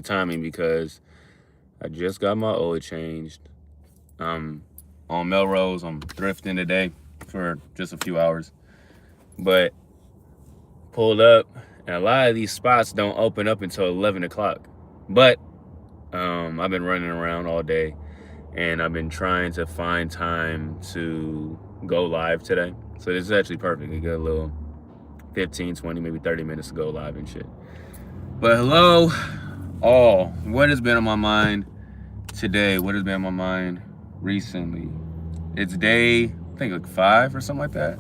timing because I just got my oil changed. On Melrose, I'm thrifting today for just a few hours. But pulled up, and a lot of these spots don't open up until 11 o'clock. But I've been running around all day, and I've been trying to find time to go live today. So this is actually perfect. You get a little 15, 20, maybe 30 minutes to go live and shit. But hello, all. What has been on my mind today? What has been on my mind recently? It's day, I think like 5 or something like that.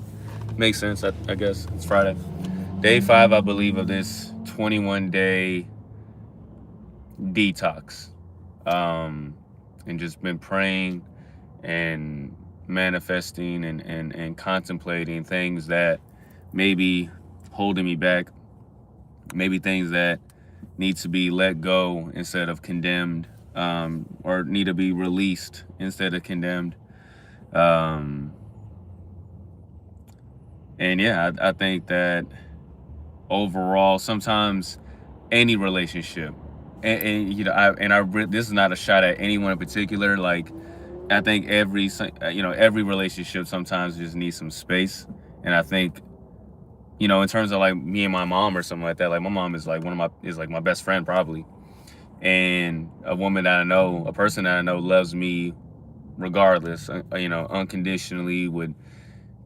Makes sense, I guess. It's Friday. Day 5, I believe, of this 21-day detox. And just been praying and manifesting and contemplating things that maybe holding me back, maybe things that need to be let go instead of condemned, or need to be released instead of condemned. And yeah, I think that overall, sometimes any relationship, and you know, this is not a shot at anyone in particular. Like, I think every relationship sometimes just needs some space. And I think, in terms of like me and my mom or something like that, like my mom is like my best friend probably, and a woman that I know, a person that I know loves me regardless, unconditionally, would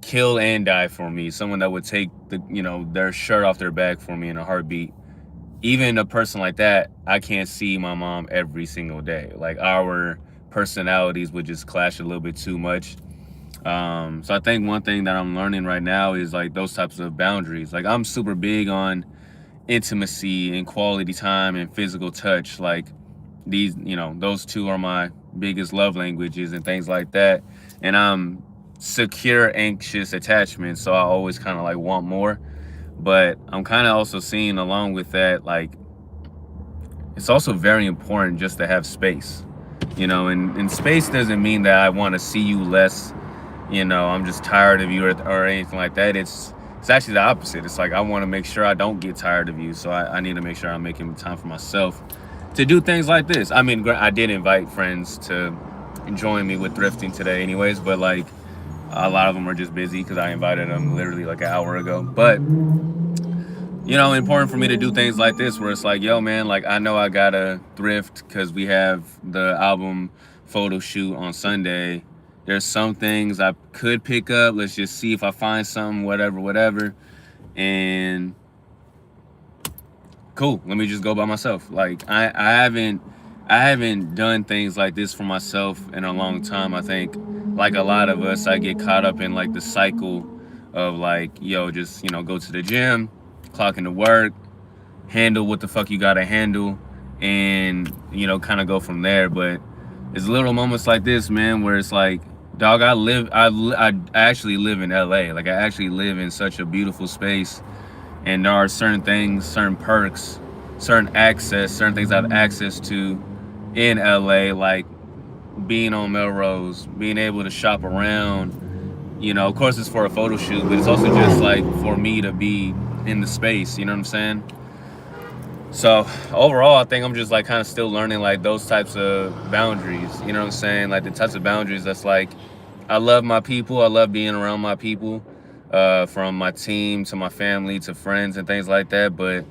kill and die for me. Someone that would take their shirt off their back for me in a heartbeat. Even a person like that, I can't see my mom every single day. Like, our personalities would just clash a little bit too much. So I think one thing that I'm learning right now is like those types of boundaries. Like, I'm super big on intimacy and quality time and physical touch. Like, those two are my biggest love languages and things like that. And I'm secure, anxious attachment, so I always kind of like want more. But I'm kind of also seeing along with that, like, it's also very important just to have space, and space doesn't mean that I want to see you less, I'm just tired of you or anything like that. It's actually the opposite. It's like, I want to make sure I don't get tired of you, so I need to make sure I'm making time for myself to do things like this. I mean, I did invite friends to join me with thrifting today anyways, but like, a lot of them are just busy because I invited them literally like an hour ago. But important for me to do things like this where it's like, yo, man, like, I know I gotta thrift because we have the album photo shoot on Sunday. There's some things I could pick up. Let's just see if I find something, whatever. And cool, let me just go by myself. Like, I haven't done things like this for myself in a long time. I think, like a lot of us, I get caught up in like the cycle of like, yo, just, go to the gym, clock into work, handle what the fuck you gotta handle, and, kind of go from there. But it's little moments like this, man, where it's like, dog, I actually live in LA. Like, I actually live in such a beautiful space. And there are certain things, certain perks, certain things I have access to in LA, like being on Melrose, being able to shop around. Of course it's for a photo shoot, but it's also just like for me to be in the space, you know what I'm saying? So overall, I think I'm just like kind of still learning like those types of boundaries, you know what I'm saying? Like the types of boundaries that's like, I love my people, I love being around my people, from my team to my family to friends and things like that. But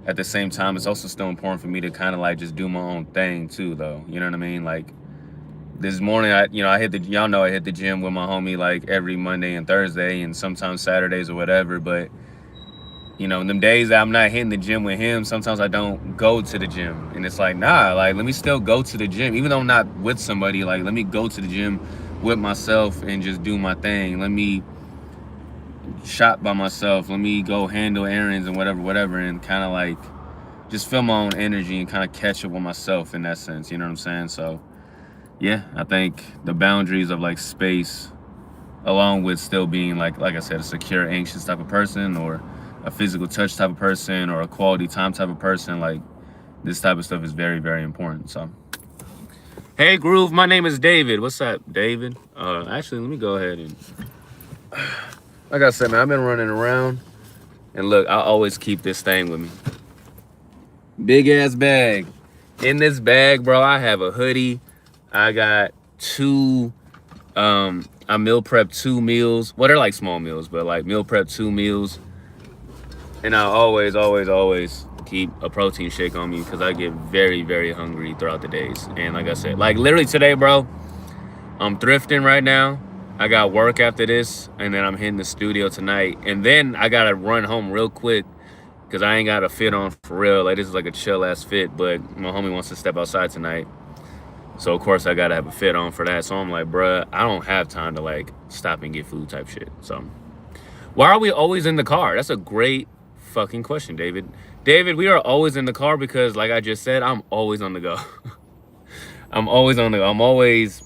at the same time, it's also still important for me to kind of like just do my own thing too, though. You know what I mean? Like, this morning, y'all know I hit the gym with my homie like every Monday and Thursday and sometimes Saturdays or whatever. But them days that I'm not hitting the gym with him, sometimes I don't go to the gym. And it's like, nah, like, let me still go to the gym. Even though I'm not with somebody, like, let me go to the gym with myself and just do my thing. Let me shop by myself. Let me go handle errands and whatever, and kind of like just feel my own energy and kind of catch up with myself in that sense. You know what I'm saying? So yeah, I think the boundaries of like space, along with still being like I said, a secure, anxious type of person, or a physical touch type of person, or a quality time type of person, like, this type of stuff is very, very important. So, hey Groove, my name is David. What's up, David? Actually, let me go ahead and, like I said, man, I've been running around, and look, I always keep this thing with me. Big ass bag. In this bag, bro, I have a hoodie. I got two. I meal prep 2 meals. Well, they're like small meals, but like meal prep 2 meals. And I always keep a protein shake on me because I get very, very hungry throughout the days. And like I said, like literally today, bro, I'm thrifting right now. I got work after this, and then I'm hitting the studio tonight. And then I gotta run home real quick because I ain't got a fit on for real. Like this is like a chill ass fit, but my homie wants to step outside tonight. So of course I gotta have a fit on for that. So I'm like, bruh, I don't have time to like stop and get food type shit. So why are we always in the car? That's a great fucking question, David. David, we are always in the car because like I just said, I'm always on the go. I'm always on the go. I'm always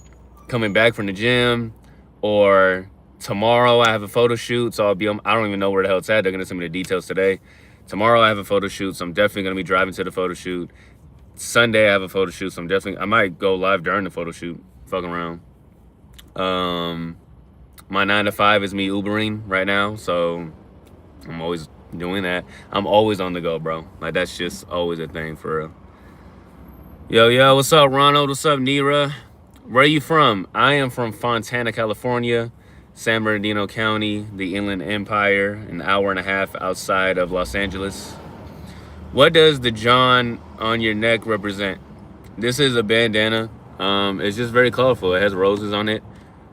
coming back from the gym, or tomorrow I have a photo shoot. So I don't even know where the hell it's at. They're gonna send me the details today. Tomorrow I have a photo shoot, so I'm definitely gonna be driving to the photo shoot. Sunday I have a photo shoot, so I might go live during the photo shoot, fucking around. My 9 to 5 is me Ubering right now, so I'm always doing that. I'm always on the go, bro. Like that's just always a thing for real. Yo, what's up, Ronald? What's up, Nira? Where are you from? I am from Fontana, California, San Bernardino County, the Inland Empire, an hour and a half outside of Los Angeles. What does the John on your neck represent? This is a bandana. It's just very colorful. It has roses on it.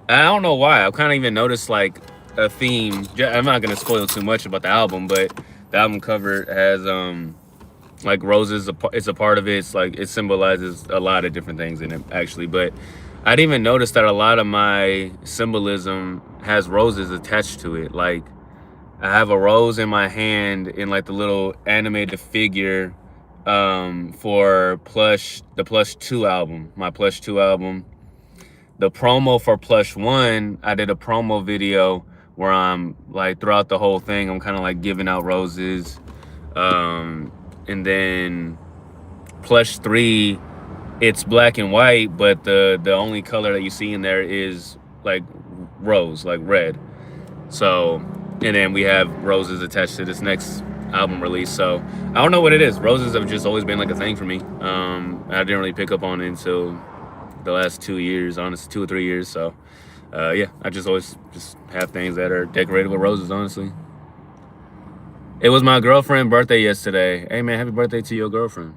I don't know why. I've kind of even noticed like a theme. I'm not gonna spoil too much about the album, but the album cover has like roses. It's a part of it. It's like it symbolizes a lot of different things in it actually. But I didn't even notice that a lot of my symbolism has roses attached to it. Like I have a rose in my hand in like the little animated figure for the Plush 2 album, my Plush 2 album. The promo for Plush 1, I did a promo video where I'm like throughout the whole thing, I'm kind of like giving out roses. And then Plush 3, it's black and white, but the only color that you see in there is like rose, like red. So, and then we have roses attached to this next album release. So I don't know what it is. Roses have just always been like a thing for me. I didn't really pick up on it until the last 2 years, honestly, 2 or 3 years. So yeah, I just always just have things that are decorated with roses, honestly. It was my girlfriend's birthday yesterday. Hey man, happy birthday to your girlfriend.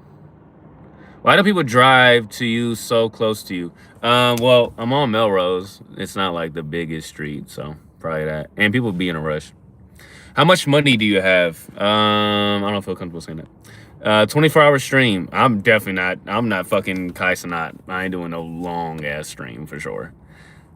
Why do people drive to you so close to you? Well, I'm on Melrose. It's not like the biggest street, so probably that. And people be in a rush. How much money do you have? I don't feel comfortable saying that. 24-hour stream. I'm not fucking Kai Cenat. I ain't doing no long ass stream for sure.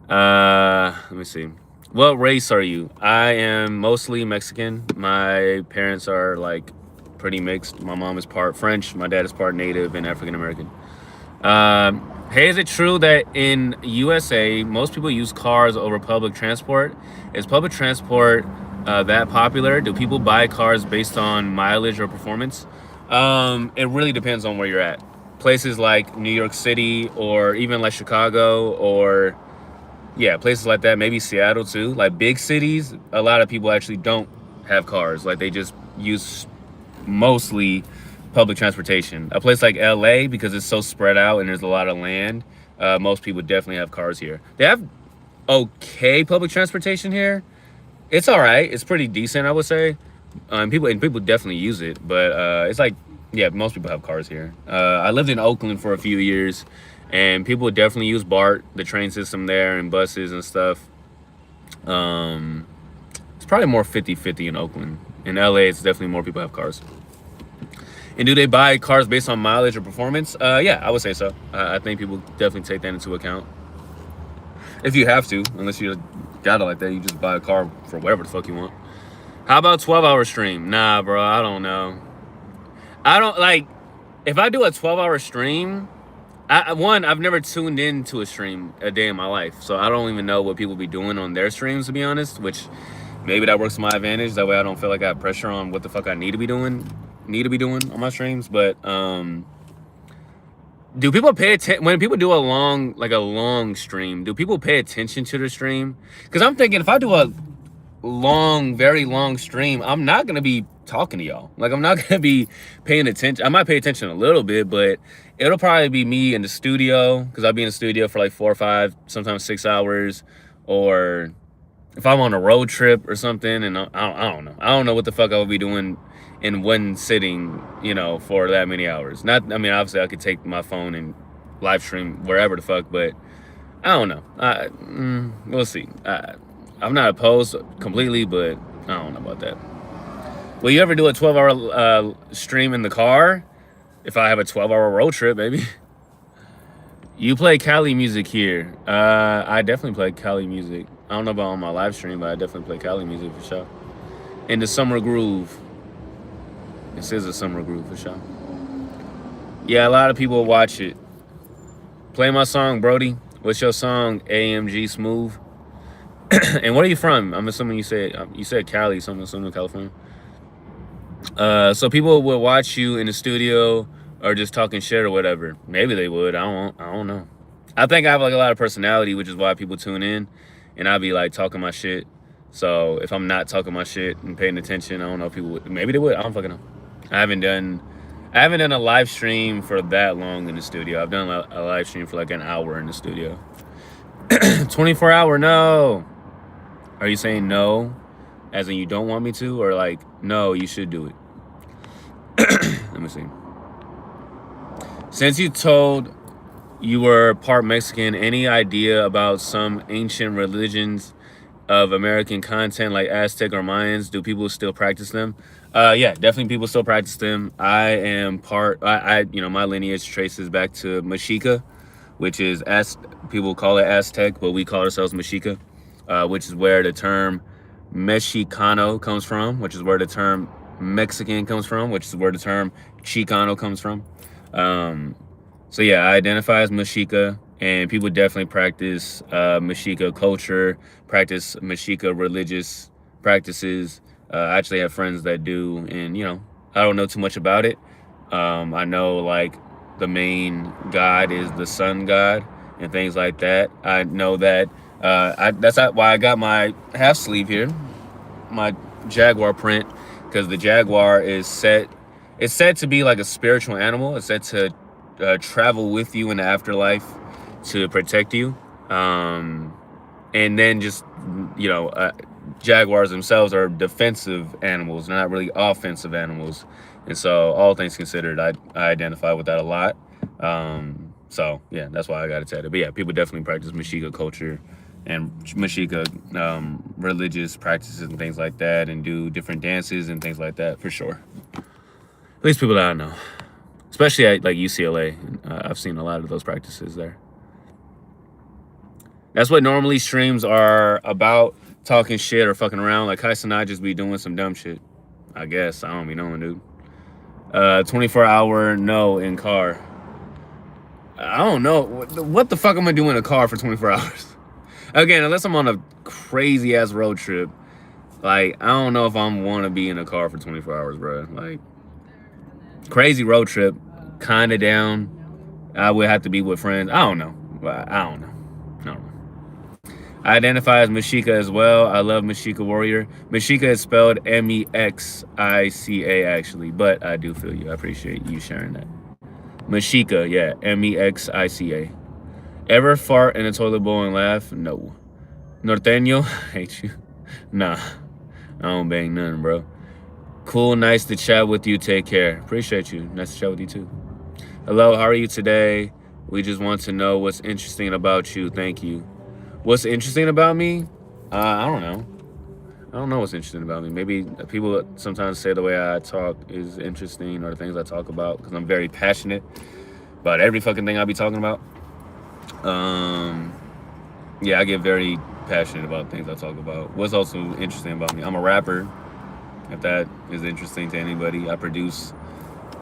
Let me see. What race are you? I am mostly Mexican. My parents are like pretty mixed. My mom is part French. My dad is part Native and African American. Hey, is it true that in USA most people use cars over public transport? Is public transport that popular? Do people buy cars based on mileage or performance? It really depends on where you're at. Places like New York City or even like Chicago or yeah, places like that, maybe Seattle too. Like big cities, a lot of people actually don't have cars. Like they just use mostly public transportation. A place like LA, because it's so spread out and there's a lot of land, most people definitely have cars here. They have okay public transportation here. It's all right. It's pretty decent, I would say. People definitely use it, but it's like, yeah, most people have cars here. I lived in Oakland for a few years, and people definitely use BART, the train system there, and buses and stuff. It's probably more 50-50 in Oakland. In LA, it's definitely more people have cars. And do they buy cars based on mileage or performance? Yeah, I would say so. I think people definitely take that into account. If you have to, unless you got it like that, you just buy a car for whatever the fuck you want. How about 12-hour stream? Nah, bro, I don't know. I don't like, if I do a 12-hour stream, I've never tuned into a stream a day in my life, so I don't even know what people be doing on their streams, to be honest, which maybe that works to my advantage. That way I don't feel like I have pressure on what the fuck I need to be doing on my streams. But do people pay attention when people do a long stream? Do people pay attention to the stream? Because I'm thinking if I do a very long stream, I'm not gonna be talking to y'all. Like I'm not gonna be paying attention. I might pay attention a little bit, but it'll probably be me in the studio because I'll be in the studio for like 4 or 5, sometimes 6 hours, or if I'm on a road trip or something, and I don't know. I don't know what the fuck I would be doing in one sitting, for that many hours. Not, I mean, obviously I could take my phone and live stream wherever the fuck, but I don't know. We'll see. I'm not opposed completely, but I don't know about that. Will you ever do a 12-hour stream in the car? If I have a 12-hour road trip, maybe. You play Cali music here. I definitely play Cali music. I don't know about on my live stream, but I definitely play Cali music for sure. In the summer groove. This is a summer groove for sure. Yeah, a lot of people watch it. Play my song, Brody. What's your song? AMG Smooth. And where are you from? I'm assuming you said Cali, so I'm assuming California. So people would watch you in the studio or just talking shit or whatever. Maybe they would. I don't know. I think I have like a lot of personality, which is why people tune in, and I'll be like talking my shit. So if I'm not talking my shit and paying attention, I don't know if people would. Maybe they would. I don't fucking know. I haven't done a live stream for that long in the studio. I've done a live stream for like an hour in the studio. 24-hour, no. Are you saying no, as in you don't want me to, or like no, you should do it? Let me see. Since you told you were part Mexican, any idea about some ancient religions of American content like Aztec or Mayans? Do people still practice them? Yeah, definitely people still practice them. I am my lineage traces back to Mexica, which is, people call it Aztec, but we call ourselves Mexica, which is where the term Mexicano comes from, which is where the term Mexican comes from, which is where the term Chicano comes from. So yeah, I identify as Mexica, and people definitely practice Mexica culture, practice Mexica religious practices. I actually have friends that do, and I don't know too much about it. I know like the main god is the sun god and things like that. I know that that's why I got my half sleeve here, my jaguar print, because the jaguar is said to be like a spiritual animal. It's said to travel with you in the afterlife to protect you, and then just jaguars themselves are defensive animals. They're not really offensive animals, and so all things considered, I identify with that a lot. So yeah, that's why I got it tatted. But yeah, people definitely practice Mexica culture and Mexica religious practices and things like that, and do different dances and things like that for sure. At least people that I know, especially at like UCLA, I've seen a lot of those practices there. That's what normally streams are about, talking shit or fucking around. Like Kai and I just be doing some dumb shit, I guess. I don't be knowing, dude. 24-hour no in car. I don't know. What the fuck am I doing in a car for 24 hours? Again, unless I'm on a crazy ass road trip. Like, I don't know if I'm want to be in a car for 24 hours, bro. Like, crazy road trip, kind of down. I would have to be with friends. I don't know. I identify as Mexica as well. I love Mexica Warrior. Mexica is spelled Mexica, actually, but I do feel you. I appreciate you sharing that. Mexica, yeah, Mexica. Ever fart in a toilet bowl and laugh? No. Norteño, hate you. Nah, I don't bang nothing, bro. Cool, nice to chat with you. Take care. Appreciate you. Nice to chat with you too. Hello, how are you today? We just want to know what's interesting about you. Thank you. What's interesting about me? I don't know. I don't know what's interesting about me. Maybe people sometimes say the way I talk is interesting, or the things I talk about, because I'm very passionate about every fucking thing I be talking about. Yeah, I get very passionate about things I talk about. What's also interesting about me? I'm a rapper, if that is interesting to anybody. I produce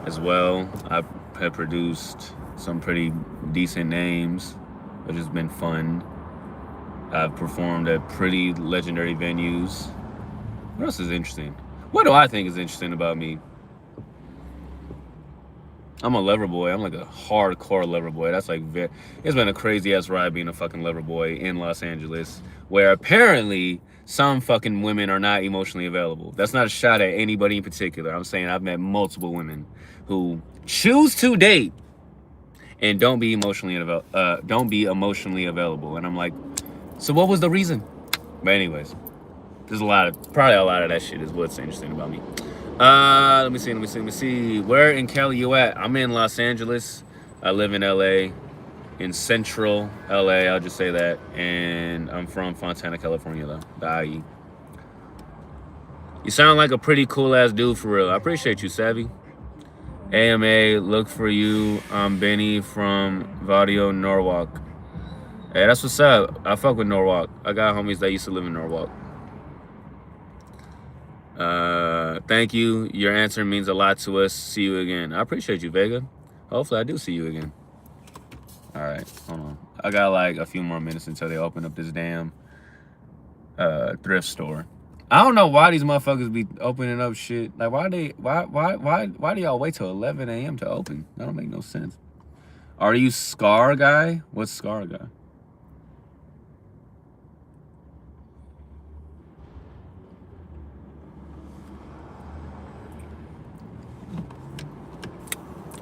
as well. I have produced some pretty decent names, which has been fun. I've performed at pretty legendary venues. What else is interesting? What do I think is interesting about me? I'm a lover boy. I'm like a hardcore lover boy. That's like, it's been a crazy ass ride being a fucking lover boy in Los Angeles, where apparently some fucking women are not emotionally available. That's not a shot at anybody in particular. I'm saying I've met multiple women who choose to date and don't be emotionally available. And I'm like, so what was the reason? But anyways, there's probably a lot of that shit is what's interesting about me. Let me see. Where in Cali you at? I'm in Los Angeles. I live in LA, in central LA. I'll just say that. And I'm from Fontana, California, though. The IE. You sound like a pretty cool ass dude for real. I appreciate you, Savvy. AMA, look for you. I'm Benny from Vadio, Norwalk. Hey, that's what's up. I fuck with Norwalk. I got homies that used to live in Norwalk. Thank you. Your answer means a lot to us. See you again. I appreciate you, Vega. Hopefully I do see you again. All right, hold on. I got like a few more minutes until they open up this damn thrift store. I don't know why these motherfuckers be opening up shit. Like, why do y'all wait till 11 a.m. to open? That don't make no sense. Are you Scar Guy? What's Scar Guy?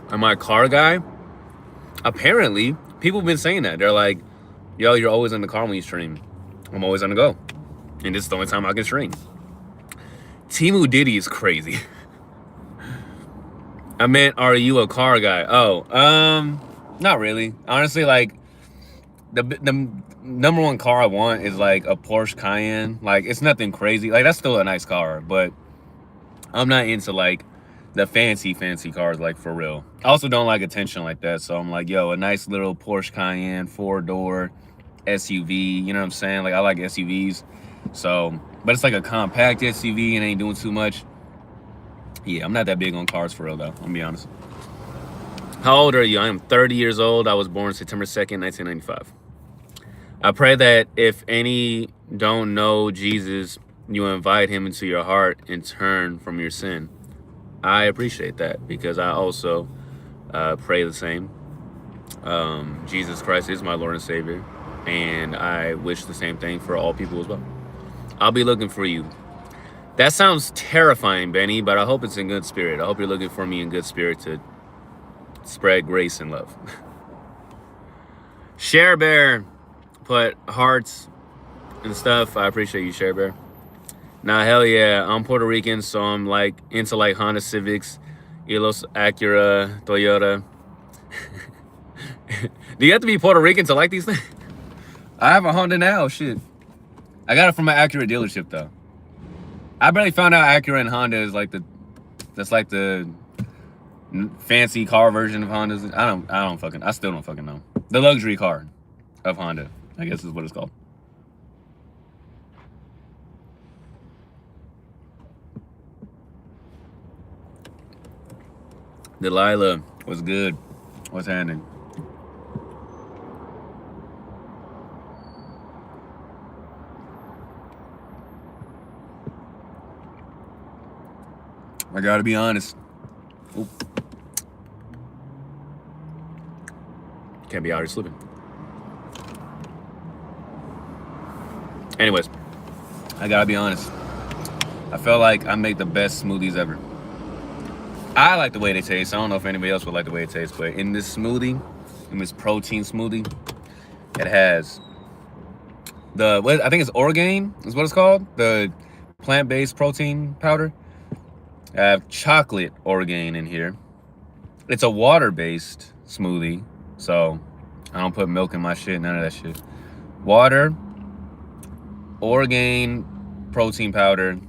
Am I a car guy? Apparently, people have been saying that. They're like, yo, you're always in the car when you stream. I'm always on the go. And this is the only time I can stream. Timu Diddy is crazy. I meant, are you a car guy? Oh, not really. Honestly, like, the number one car I want is like a Porsche Cayenne. Like, it's nothing crazy. Like, that's still a nice car, but I'm not into like the fancy cars, like, for real. I also don't like attention like that, so I'm like, yo, a nice little Porsche Cayenne 4-door SUV, you know what I'm saying? Like, I like SUVs, so, but it's like a compact SUV and ain't doing too much. Yeah, I'm not that big on cars for real, though. I'm gonna be honest. How old are you? I am 30 years old. I was born September 2nd, 1995. I pray that if any don't know Jesus, you invite him into your heart and turn from your sin. I appreciate that, because I also pray the same. Jesus Christ is my Lord and Savior, and I wish the same thing for all people as well. I'll be looking for you. That sounds terrifying, Benny, but I hope it's in good spirit. I hope you're looking for me in good spirit to spread grace and love. Share Bear put hearts and stuff. I appreciate you, Share Bear. Nah, hell yeah. I'm Puerto Rican, so I'm like into like Honda Civics, Elos, Acura, Toyota. Do you have to be Puerto Rican to like these things? I have a Honda now, shit. I got it from an Acura dealership though. I barely found out Acura and Honda is like that's like the fancy car version of Hondas. I still don't fucking know. The luxury car of Honda, I guess is what it's called. Delilah, what's good? What's happening? I gotta be honest. Oop. Can't be out here slipping. Anyways, I gotta be honest. I feel like I make the best smoothies ever. I like the way they taste. I don't know if anybody else would like the way it tastes, but in this smoothie, in this protein smoothie, it has I think it's Orgain is what it's called, the plant-based protein powder. I have chocolate Orgain in here. It's a water-based smoothie, so I don't put milk in my shit, none of that shit. Water, Orgain protein powder,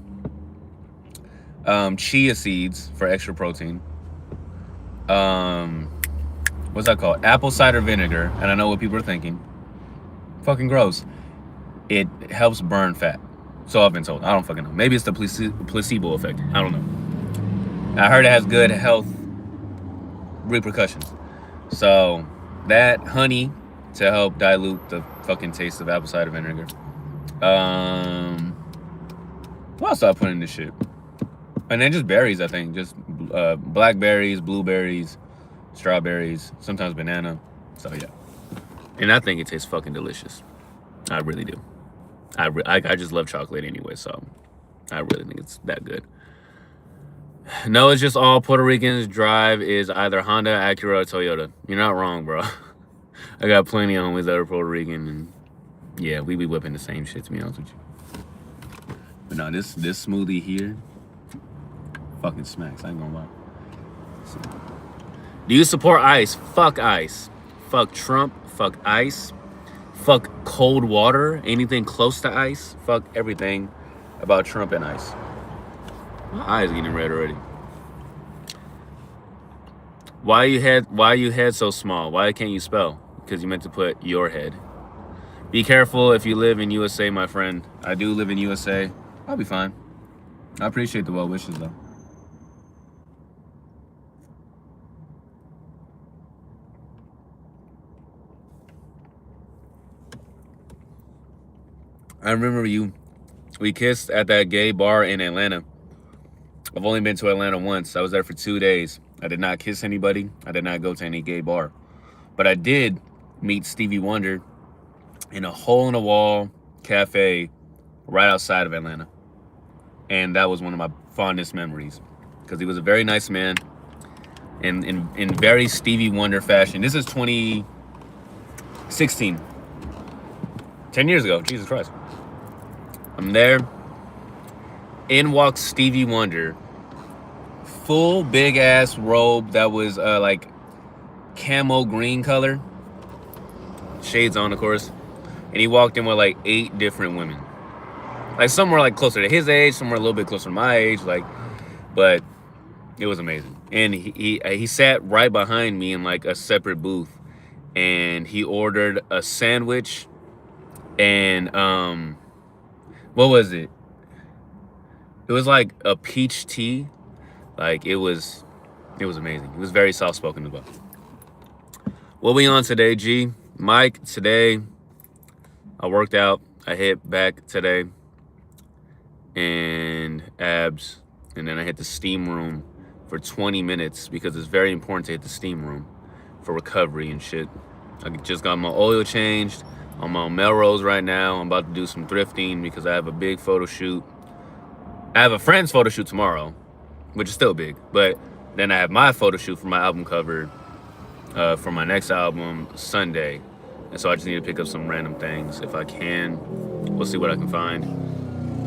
chia seeds for extra protein. What's that called? Apple cider vinegar. And I know what people are thinking. Fucking gross. It helps burn fat. So I've been told. I don't fucking know. Maybe it's the placebo effect. I don't know. I heard it has good health repercussions. So that honey to help dilute the fucking taste of apple cider vinegar. What else do I put in this shit? And then just berries, I think. Just blackberries, blueberries, strawberries, sometimes banana. So yeah. And I think it tastes fucking delicious. I really do. I just love chocolate anyway, so I really think it's that good. No, it's just all Puerto Ricans drive is either Honda, Acura, or Toyota. You're not wrong, bro. I got plenty of homies that are Puerto Rican, and yeah, we be whipping the same shit, to be honest with you. But no, this smoothie here fucking smacks. I ain't gonna lie. So, do you support ICE? Fuck ICE. Fuck Trump. Fuck ICE. Fuck cold water. Anything close to ICE. Fuck everything about Trump and ICE. My eyes getting red already. Why you head so small? Why can't you spell? Because you meant to put your head. Be careful if you live in USA, my friend. I do live in USA. I'll be fine. I appreciate the well wishes though. I remember we kissed at that gay bar in Atlanta. I've only been to Atlanta once. I was there for 2 days. I did not kiss anybody. I did not go to any gay bar. But I did meet Stevie Wonder in a hole-in-the-wall cafe right outside of Atlanta. And that was one of my fondest memories because he was a very nice man and in very Stevie Wonder fashion. This is 2016. 10 years ago. Jesus Christ. I'm there. In walks Stevie Wonder. Full big ass robe that was like camo green color. Shades on, of course. And he walked in with like 8 different women. Like some were like closer to his age, some were a little bit closer to my age, like, but it was amazing. And he sat right behind me in like a separate booth, and he ordered a sandwich and what was it? It was like a peach tea. Like it was amazing. He was very soft spoken as well. What we on today, G? Mike, today I worked out. I hit back today and abs, and then I hit the steam room for 20 minutes because it's very important to hit the steam room for recovery and shit. I just got my oil changed. I'm on Melrose right now. I'm about to do some thrifting because I have a big photo shoot. I have a friend's photo shoot tomorrow, which is still big, but then I have my photo shoot for my album cover for my next album Sunday. And so I just need to pick up some random things if I can. We'll see what I can find.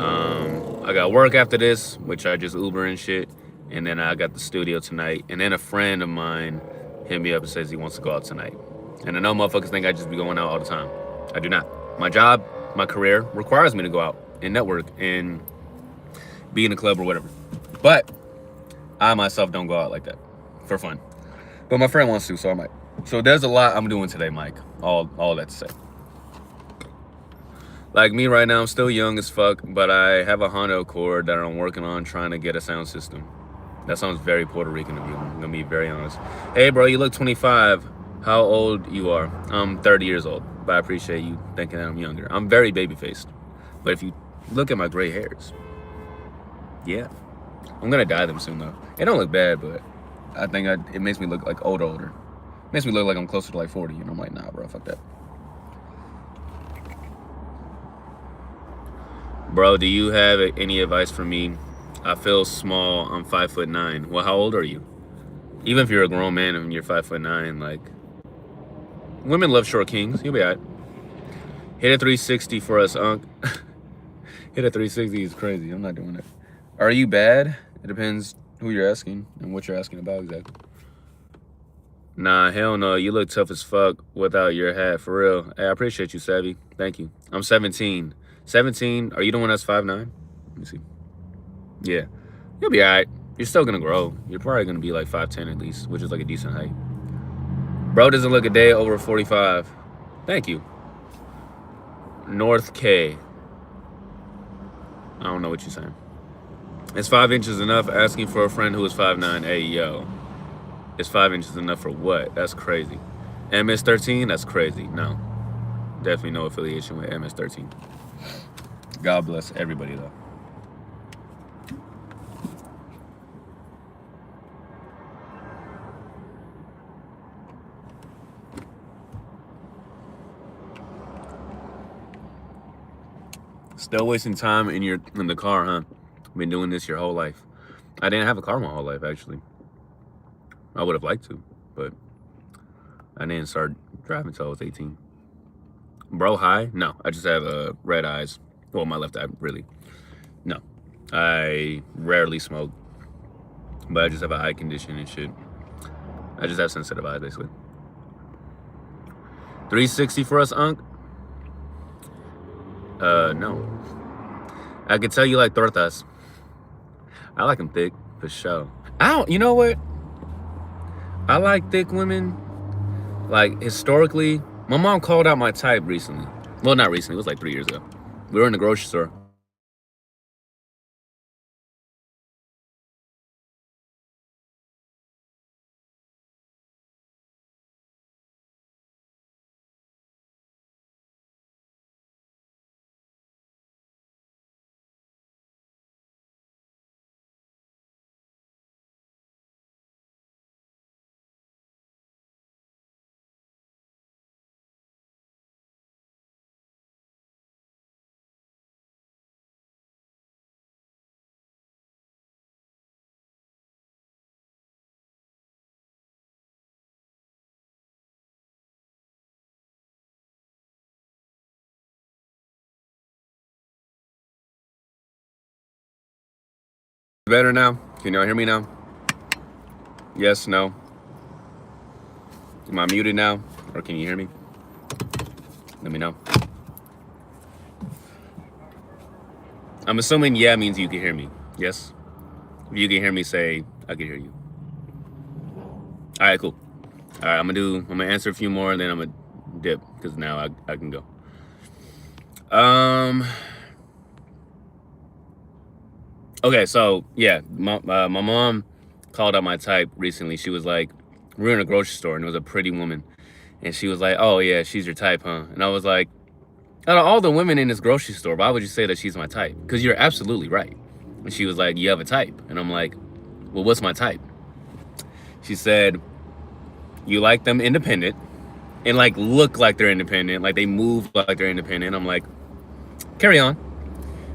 I got work after this, which I just Uber and shit. And then I got the studio tonight. And then a friend of mine hit me up and says he wants to go out tonight. And I know motherfuckers think I just be going out all the time. I do not. My job, my career requires me to go out and network and be in a club or whatever. But I myself don't go out like that for fun. But my friend wants to, so I might. So there's a lot I'm doing today, Mike. All that to say. Like me right now, I'm still young as fuck, but I have a Honda Accord that I'm working on trying to get a sound system. That sounds very Puerto Rican of you. I'm gonna be very honest. Hey bro, you look 25. How old you are? I'm 30 years old, but I appreciate you thinking that I'm younger. I'm very baby-faced, but if you look at my gray hairs, yeah. I'm gonna dye them soon though. It don't look bad, but I think it makes me look like older. It makes me look like I'm closer to like 40, and I'm like, nah, bro, fuck that. Bro, do you have any advice for me? I feel small. I'm 5'9". Well, how old are you? Even if you're a grown man and you're 5'9", like, women love short kings. You'll be alright. Hit a 360 for us, Unc. Hit a 360 is crazy. I'm not doing it. Are you bad? It depends who you're asking and what you're asking about exactly. Nah, hell no. You look tough as fuck without your hat, for real. Hey, I appreciate you, Savvy. Thank you. I'm 17. 17, are you the one that's 5'9"? Let me see. Yeah. You'll be alright. You're still gonna grow. You're probably gonna be like 5'10" at least, which is like a decent height. Bro doesn't look a day over 45. Thank you. North K. I don't know what you're saying. Is 5 inches enough? Asking for a friend who is 5'9". Hey, yo. Is 5 inches enough for what? That's crazy. MS-13? That's crazy. No. Definitely no affiliation with MS-13. God bless everybody, though. Still wasting time in the car, huh? Been doing this your whole life. I didn't have a car my whole life, actually. I would have liked to, but I didn't start driving until I was 18. Bro, high? No, I just have red eyes. Well, my left eye, really. No, I rarely smoke, but I just have an eye condition and shit. I just have sensitive eyes, basically. 360 for us, Unc? No. I could tell you like tortas. I like them thick, for sure. You know what? I like thick women. Like, historically, my mom called out my type recently. Well, not recently, it was like 3 years ago. We were in the grocery store. Better now? Can y'all hear me now? Yes, no? Am I muted now? Or can you hear me? Let me know. I'm assuming yeah means you can hear me. Yes? If you can hear me, say I can hear you. All right, cool. All right, I'm gonna answer a few more, and then I'm gonna dip because now I can go. Okay, so yeah, my mom called out my type recently. She was like, we were in a grocery store and it was a pretty woman, and she was like, "Oh yeah, she's your type, huh?" And I was like, out of all the women in this grocery store, why would you say that she's my type? Because you're absolutely right. And she was like, "You have a type," and I'm like, "Well, what's my type?" She said, "You like them independent and like look like they're independent, like they move like they're independent." I'm like, "Carry on."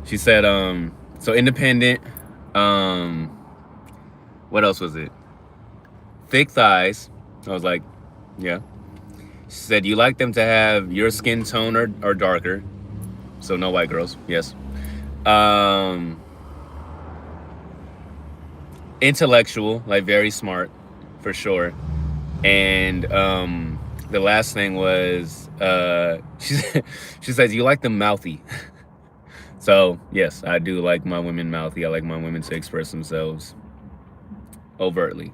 She said, so independent, what else was it? Thick thighs. I was like, yeah. She said, you like them to have your skin tone or darker. So no white girls, yes. Intellectual, like very smart, for sure. And the last thing was, she says, you like them mouthy. So yes, I do like my women mouthy. I like my women to express themselves overtly.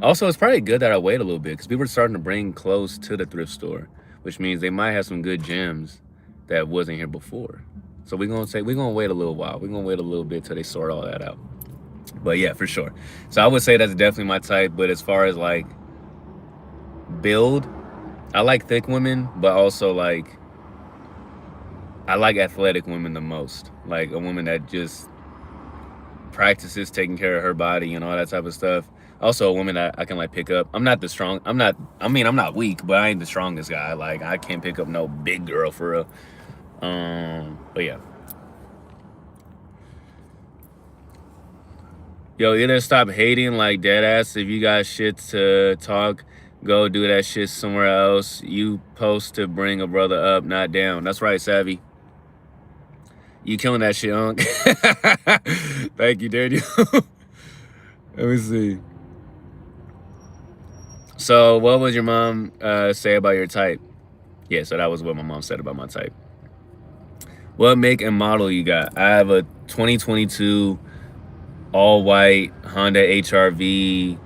Also, it's probably good that I wait a little bit because people are starting to bring clothes to the thrift store, which means they might have some good gems that wasn't here before. So we're gonna wait a little while. We're gonna wait a little bit till they sort all that out. But yeah, for sure. So I would say that's definitely my type. But as far as like build, I like thick women, but also like I like athletic women the most. Like a woman that just practices taking care of her body and all that type of stuff. Also a woman that I can like pick up. I'm not weak, but I ain't the strongest guy. Like I can't pick up no big girl for real. But yeah. Yo, either stop hating like dead ass. If you got shit to talk, go do that shit somewhere else. You post to bring a brother up, not down. That's right, Savvy. You killing that shit, Unc. Thank you, Daniel. Let me see. So what was your mom say about your type? Yeah, so that was what my mom said about my type. What make and model you got? I have a 2022 all white Honda HRV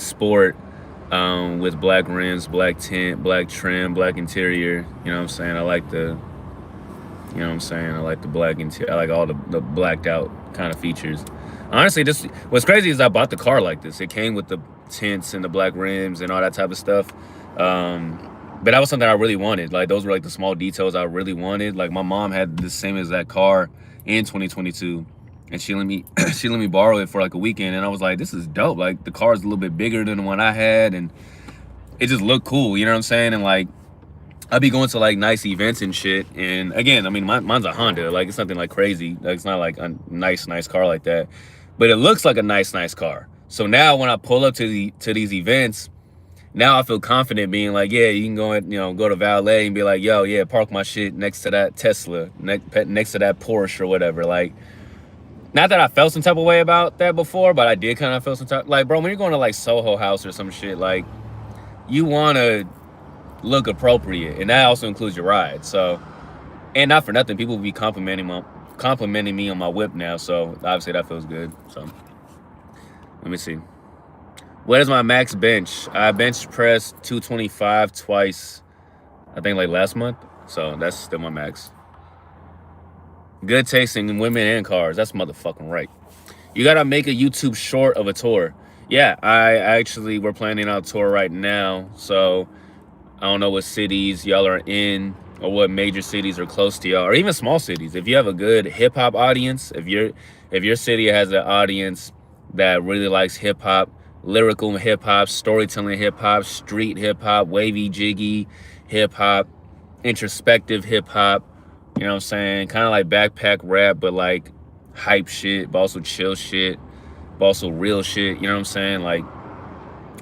Sport with black rims, black tint, black trim, black interior. You know what I'm saying? I like the black interior. I like all the blacked out kind of features. Honestly, what's crazy is I bought the car like this. It came with the tints and the black rims and all that type of stuff. But that was something I really wanted. Like those were like the small details I really wanted. Like my mom had the same as that car in 2022. And she let me borrow it for like a weekend, and I was like, this is dope. Like the car is a little bit bigger than the one I had, and it just looked cool, you know what I'm saying? And like I'd be going to like nice events and shit, and again, I mean mine's a Honda, like it's nothing like crazy, like it's not like a nice car like that, but it looks like a nice car. So now when I pull up to these events, now I feel confident being like, yeah, you can go and, go to valet and be like, yo, yeah, park my shit next to that Tesla, next to that Porsche or whatever. Like, not that I felt some type of way about that before, but I did kind of feel some type. Like, bro, when you're going to like Soho House or some shit, like, you want to look appropriate, and that also includes your ride. So, and not for nothing, people will be complimenting me on my whip now. So obviously that feels good. So let me see. What is my max bench? I bench pressed 225 twice, I think like last month. So that's still my max. Good tasting in women and cars. That's motherfucking right. You gotta make a YouTube short of a tour. Yeah, we're planning out a tour right now. So I don't know what cities y'all are in or what major cities are close to y'all, or even small cities. If you have a good hip hop audience, if your city has an audience that really likes hip hop, lyrical hip hop, storytelling hip hop, street hip hop, wavy jiggy hip hop, introspective hip hop, you know what I'm saying? Kind of like backpack rap, but like hype shit, but also chill shit, but also real shit, you know what I'm saying? Like,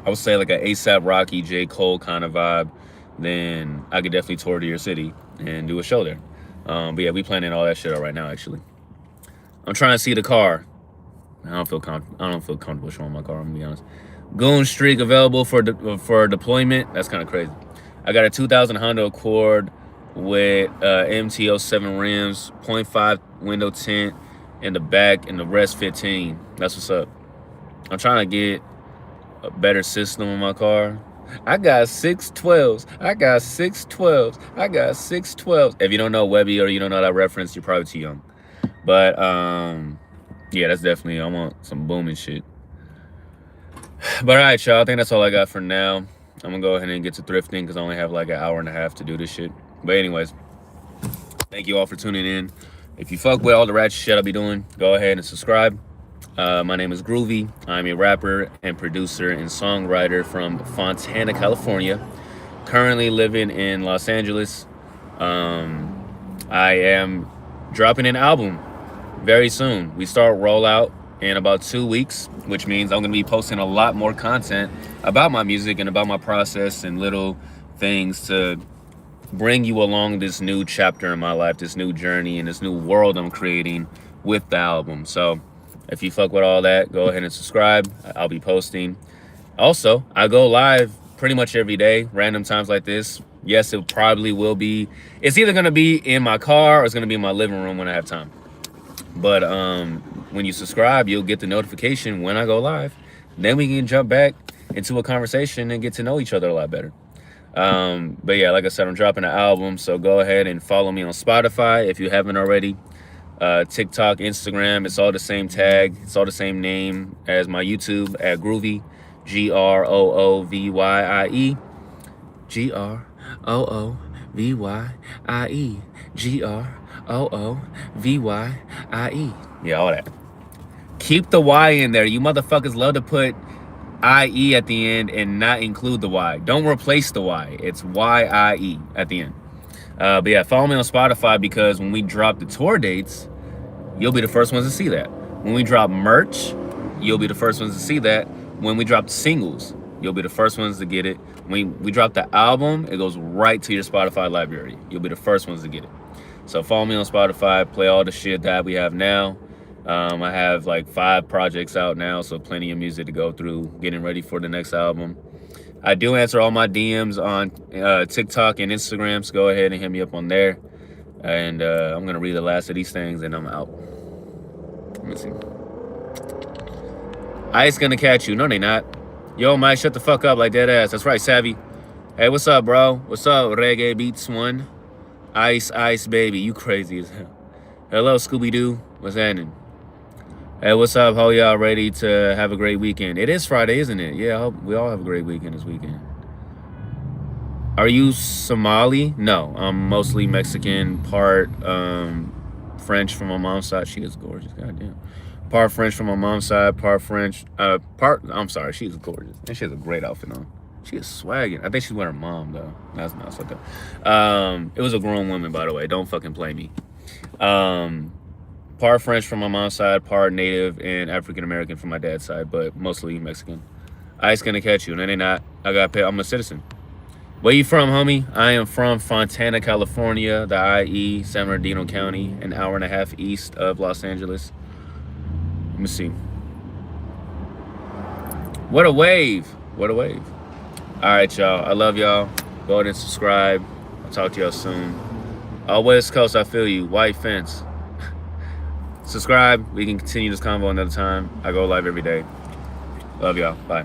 I would say like an ASAP Rocky, J. Cole kind of vibe, then I could definitely tour to your city and do a show there. But yeah, we planning all that shit out right now, actually. I'm trying to see the car. I don't feel comfortable showing my car, I'm gonna be honest. Goon Streak available for deployment. That's kind of crazy. I got a 2000 Honda Accord with MT-07 rims, 0.5 window tint in the back, and the rest 15. That's what's up. I'm trying to get a better system in my car. I got 612s. I got 612s. I got 612s. If you don't know Webby or you don't know that reference, you're probably too young. But yeah, that's definitely, I want some booming shit. But all right, y'all, I think that's all I got for now. I'm gonna go ahead and get to thrifting because I only have like an hour and a half to do this shit. But anyways, thank you all for tuning in. If you fuck with all the ratchet shit I'll be doing, go ahead and subscribe. My name is Groovy. I'm a rapper and producer and songwriter from Fontana, California. Currently living in Los Angeles. I am dropping an album very soon. We start rollout in about 2 weeks, which means I'm going to be posting a lot more content about my music and about my process and little things to bring you along this new chapter in my life, this new journey and this new world I'm creating with the album. So if you fuck with all that, go ahead and subscribe. I'll be posting. Also, I go live pretty much every day, random times like this. Yes, it probably will be. It's either going to be in my car or it's going to be in my living room when I have time. But when you subscribe, you'll get the notification when I go live. Then we can jump back into a conversation and get to know each other a lot better. But yeah, like I said, I'm dropping an album, so go ahead and follow me on Spotify if you haven't already. TikTok, Instagram, it's all the same tag. It's all the same name as my YouTube at Groovy, Groovie, Groovie. Yeah, all that. Keep the Y in there. You motherfuckers love to put IE at the end and not include the Y. Don't replace the Y. It's YIE at the end. But yeah, follow me on Spotify because when we drop the tour dates, you'll be the first ones to see that. When we drop merch, you'll be the first ones to see that. When we drop singles, you'll be the first ones to get it. When we drop the album, it goes right to your Spotify library. You'll be the first ones to get it. So follow me on Spotify, play all the shit that we have now. I have like 5 projects out now, so plenty of music to go through, getting ready for the next album. I do answer all my DMs on TikTok and Instagram, so go ahead and hit me up on there. And I'm going to read the last of these things, and I'm out. Let me see. Ice gonna catch you. No, they not. Yo, Mike, shut the fuck up like that ass. That's right, Savvy. Hey, what's up, bro? What's up, Reggae Beats 1? Ice, baby. You crazy as hell. Hello, Scooby-Doo. What's happening? Hey, what's up? How y'all ready to have a great weekend? It is Friday, isn't it? Yeah, I hope we all have a great weekend this weekend. Are you Somali? No, I'm mostly Mexican, part French from my mom's side. She is gorgeous, goddamn. Part French from my mom's side, part French, I'm sorry, she's gorgeous. And she has a great outfit on. She is swagging. I think she's with her mom, though. That's not so dope. It was a grown woman, by the way. Don't fucking play me. Part French from my mom's side, part Native and African American from my dad's side, but mostly Mexican. ICE gonna catch you. No, they not. I got paid. I'm a citizen. Where you from, homie? I am from Fontana, California, the IE, San Bernardino County, an hour and a half east of Los Angeles. Let me see. What a wave. What a wave. All right, y'all. I love y'all. Go ahead and subscribe. I'll talk to y'all soon. West Coast, I feel you. White fence. Subscribe. We can continue this convo another time. I go live every day. Love y'all. Bye.